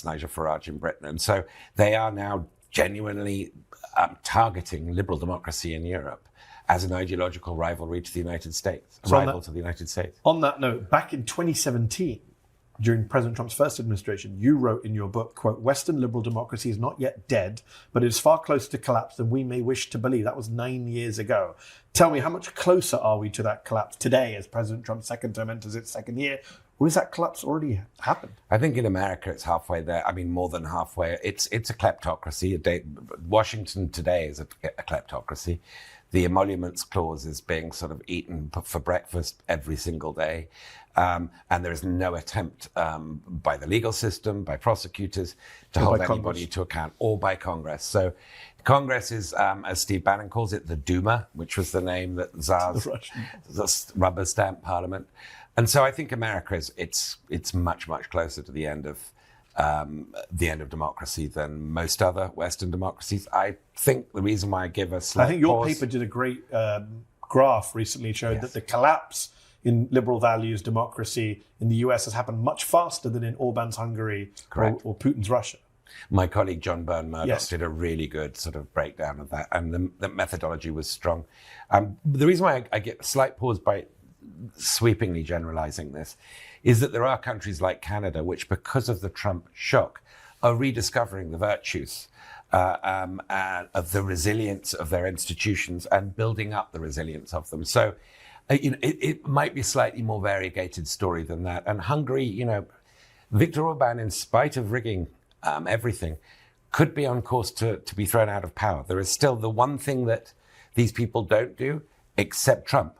Nigel Farage in Britain. And so they are now genuinely targeting liberal democracy in Europe as an ideological rivalry to the United States, to the United States. On that note, back in 2017, during President Trump's first administration, you wrote in your book, quote, "Western liberal democracy is not yet dead, but it is far closer to collapse than we may wish to believe." That was 9 years ago. Tell me, how much closer are we to that collapse today as President Trump's second term enters its second year? Or has that collapse already happened? I think in America it's halfway there. I mean, more than halfway. It's a kleptocracy. Washington today is a kleptocracy. The emoluments clause is being sort of eaten for breakfast every single day. And there is no attempt by the legal system, by prosecutors, to hold anybody to account, or by Congress. So Congress is, as Steve Bannon calls it, the Duma, which was the name that Tsar's the rubber stamp parliament. And so I think America it's much closer to the end of democracy than most other Western democracies. I think the reason why I give a slight I think your paper did a great graph recently, showed that the collapse in liberal values democracy in the US has happened much faster than in Orban's Hungary or Putin's Russia. My colleague John Byrne-Murdoch did a really good sort of breakdown of that, and the methodology was strong. The reason why I get a slight pause by sweepingly generalizing this is that there are countries like Canada which, because of the Trump shock, are rediscovering the virtues of the resilience of their institutions and building up the resilience of them. So it might be a slightly more variegated story than that. And Hungary, Viktor Orban, in spite of rigging everything, could be on course to be thrown out of power. There is still the one thing that these people don't do, except Trump,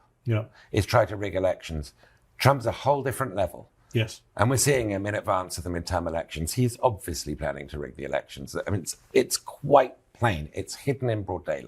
is try to rig elections. Trump's a whole different level. Yes. And we're seeing him in advance of the midterm elections. He's obviously planning to rig the elections. I mean, it's quite plain. It's hidden in broad daylight.